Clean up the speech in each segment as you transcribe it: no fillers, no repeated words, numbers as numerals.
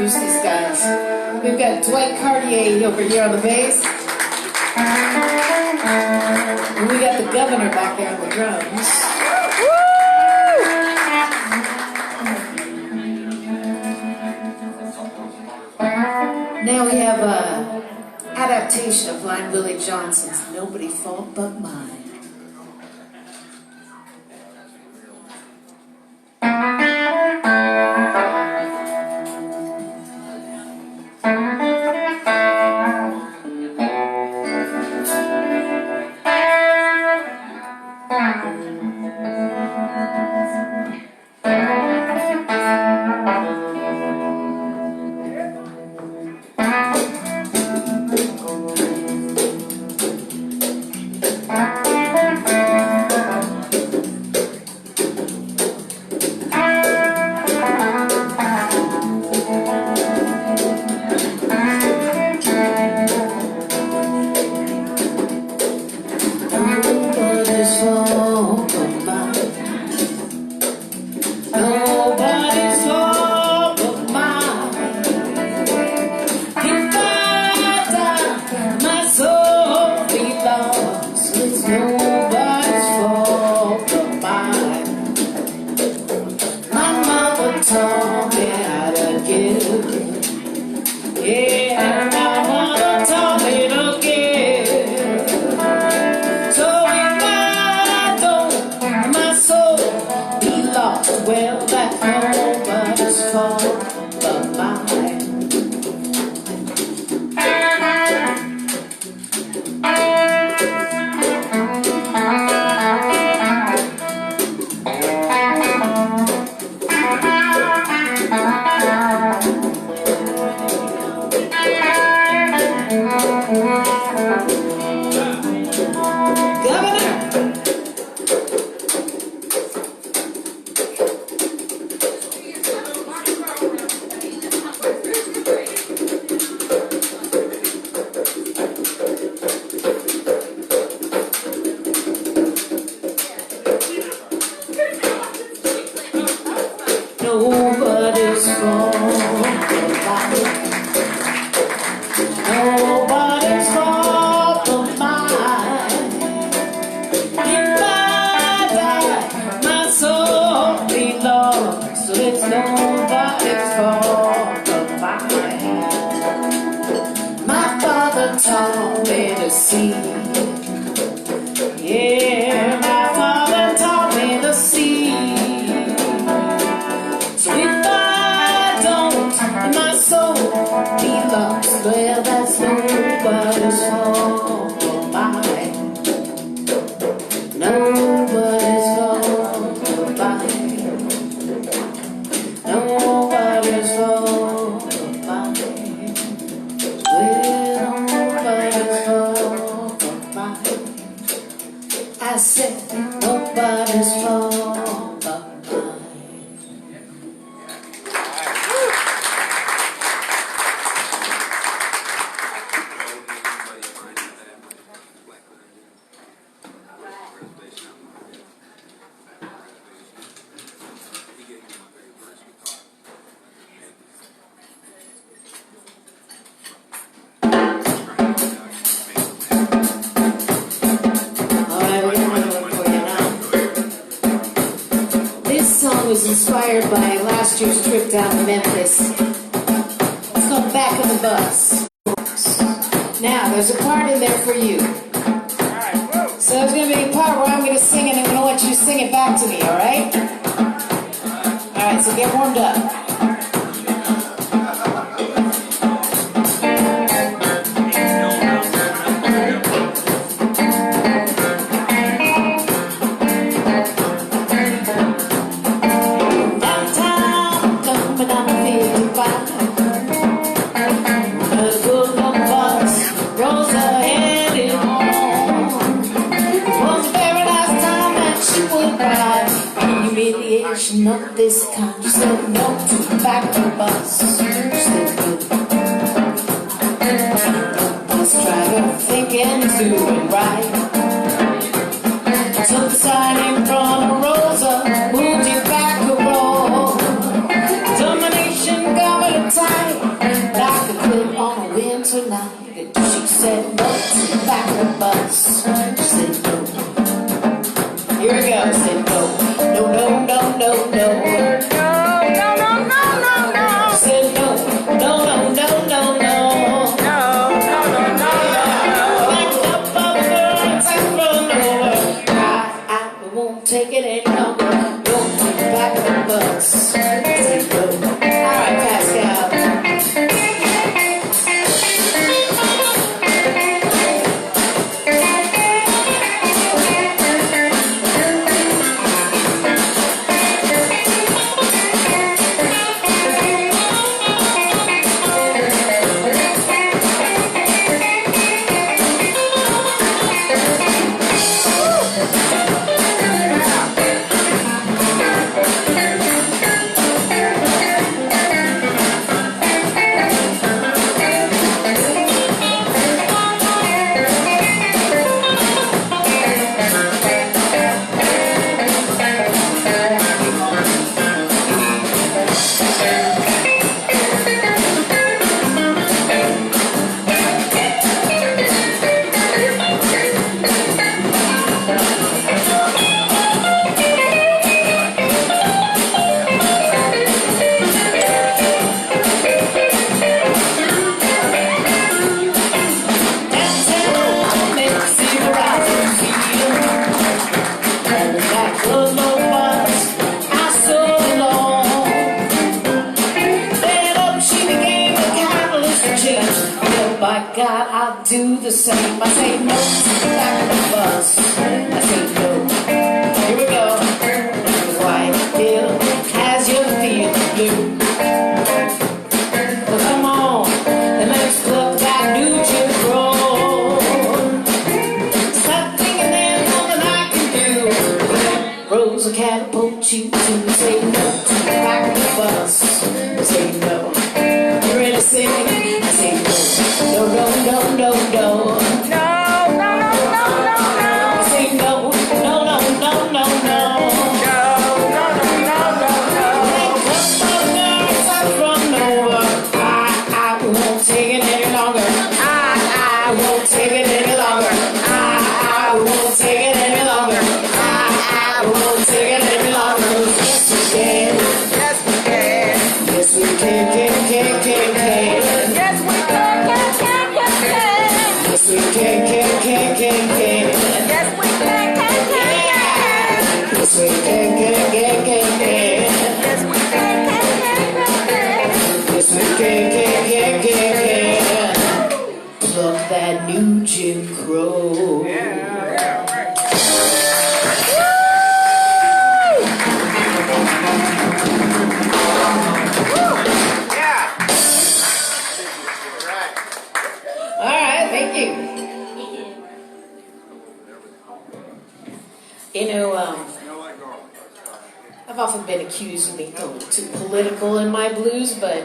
introduce these guys. We've got Dwight Cartier over here on the bass. And we got the governor back there on the drums. Now we have an adaptation of Blind Willie Johnson's Nobody's Fault But Mine. Well, that's nobody's fault but mine. Nobody's fault but mine. Nobody's fault but mine. If I die, my soul belongs, so it's nobody's fault but mine. My father taught me to see. Yeah, my father taught me to see. Well, that's nobody's fault but mine. Nobody's fault but mine. Nobody's fault but mine. Well, nobody's fault but mine. I said nobody's fault but mine. Was inspired by last year's trip down to Memphis. It's called Back of the Bus. Now, there's a part in there for you. So there's going to be a part where I'm going to sing and I'm going to want you to sing it back to me, alright? Alright, so get warmed up. Of this kind, you said no to the back of the bus. You said good. Bus driver thinking he's doing right. Took the sign in front of Rosa, moved you back a row. Domination got me tight. She said no to the back of the bus. She said no. Here we go. Said no. No, no, no, no, no. Said no. No, no, no, no, no. Like up of birds and run over. I won't take it any longer. No to the back of the bus. Said no. All right, Pascal. By God, I'll do the same. I say no to the back of the bus. I say no. Here we go. White hill has your feet blue. Well, come on, and let's pluck that new Jim Crow. Stop thinking there's nothing I can do. Rose will catapult you to say no to the back of the bus. Say no. You ready to sing? I say no. No, no, no, no, no. No, no, no, no, no, no. I say no, no, no, no, no, no. No, no, no, no, no, no. Come on, girls, I've run over. I won't take it any longer. I won't take it any longer. I won't take it any longer. I won't take it any longer. Yes, we can. Yes, we can. Yes, we can, can. Yes, we can. Yes, we can. Yes, we can. Yes, we can. Yes, we can. Yes, we can. Pluck that new Jim Crow. You know, I've often been accused of being a little too political in my blues, but,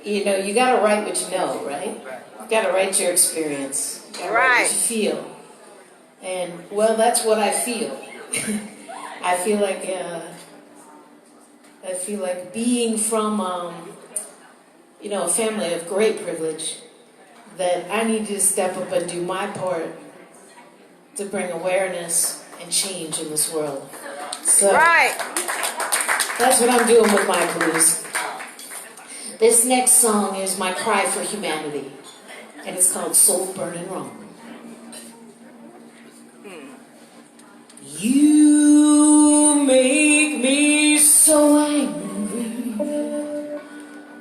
you know, you got to write what you know, right? You got to write your experience. You got to write what you feel. And, well, that's what I feel. I feel like being from, you know, a family of great privilege, that I need to step up and do my part to bring awareness and change in this world. So that's what I'm doing with my blues. This next song is my cry for humanity, and it's called Soul Burning Wrong. You make me so angry,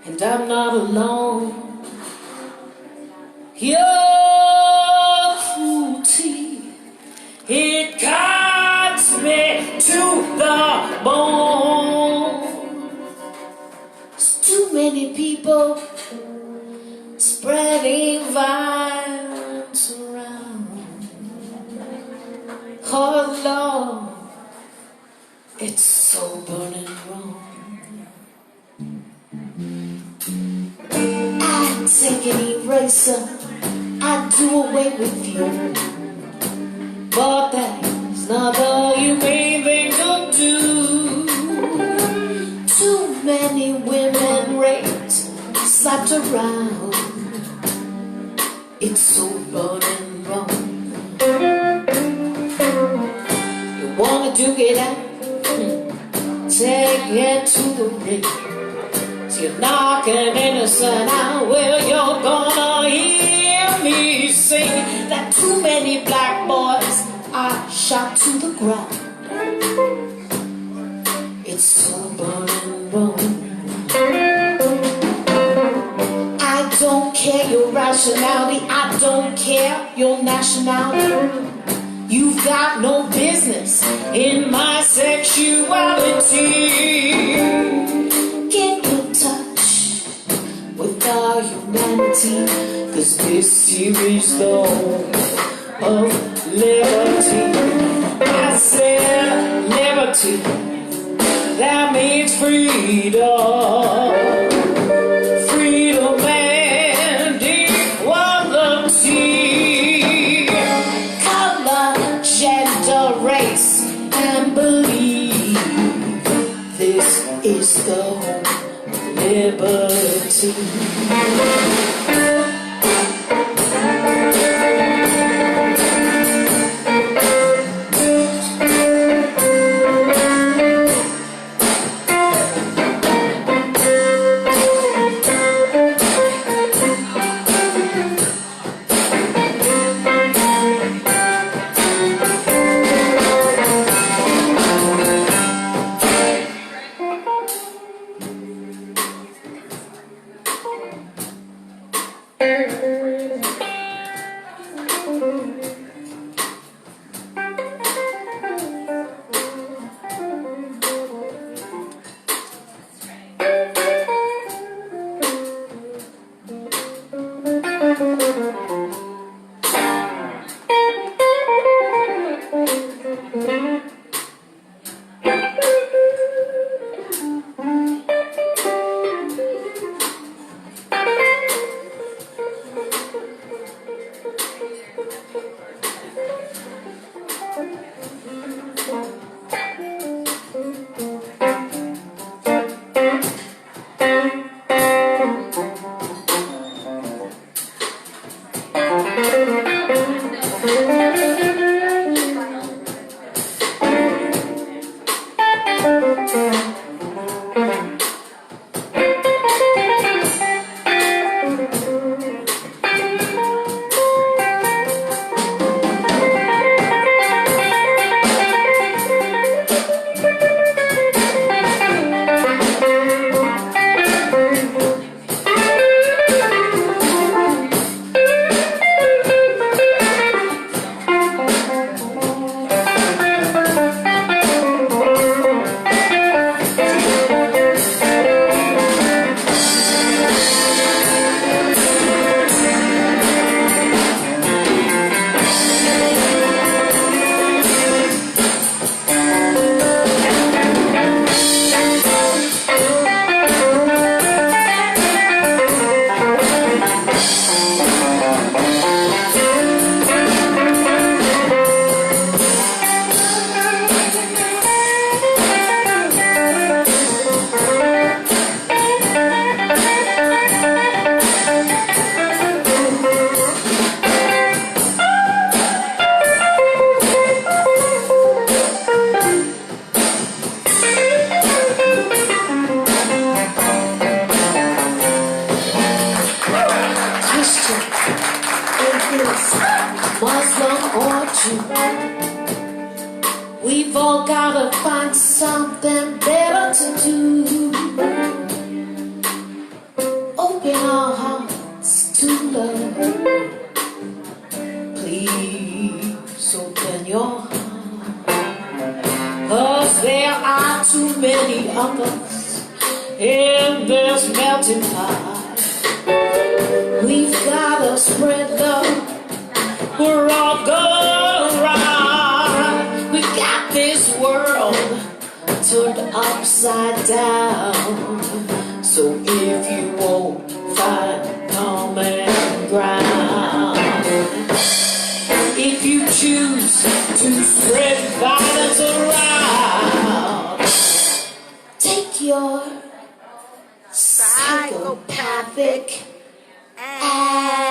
and I'm not alone. Your cruelty, it cuts me to the bone. There's too many people spreading violence around. Oh Lord, it's so burning wrong. I'd take an eraser, I'd do away with you, but that's not the humane thing to do. Too many women raped, slapped around. It's so burning wrong. You wanna duke it out, take it to the ring. So you're knocking innocent out. Well, you're gonna hear me sing that too many black boys are shot to the ground. It's so burning wrong. I don't care your rationality, I don't care your nationality. You've got no business in my sexuality. Get in touch with our humanity, 'cause this series though of liberty, I said liberty, that means freedom. Freedom and equality. Color, gender, race, and belief. This is the home of liberty. Muslim or Jew, we've all gotta find something better to do. Open our hearts to love. Please open your heart, 'cause there are too many of us in this melting pot. We've gotta spread love. We're all gonna ride. We got this world turned upside down. So if you won't find common ground, if you choose to spread violence around, take your psychopathic ass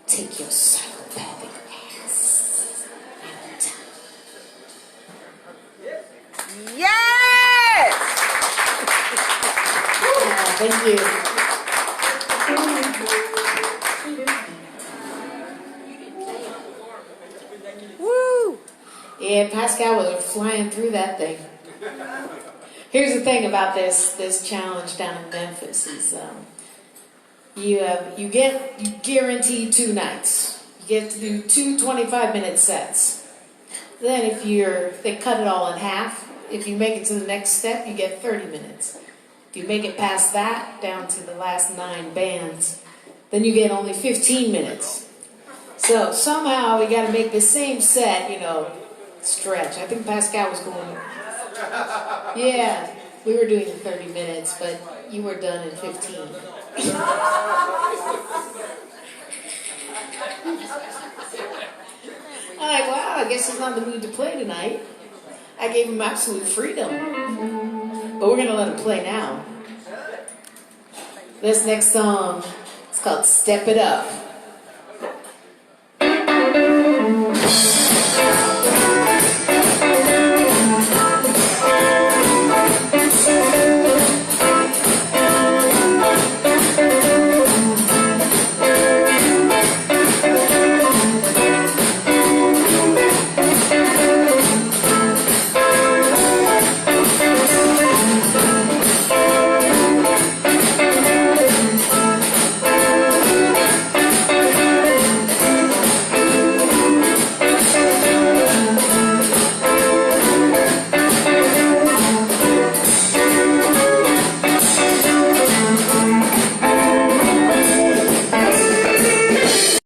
Take your psychopathic ass. Yes! Thank you. Woo! Yeah, Pascal was flying through that thing. Here's the thing about this challenge down in Memphis is you guarantee 2 nights. You get to do 2 25-minute sets. Then if they cut it all in half. If you make it to the next step, you get 30 minutes. If you make it past that, down to the last 9 bands, then you get only 15 minutes. So somehow we got to make the same set, stretch. I think Pascal was going, yeah, we were doing 30 minutes, but you were done in 15. I'm like, wow, I guess he's not in the mood to play tonight. I gave him absolute freedom. But we're going to let him play now. This next song is called Step It Up.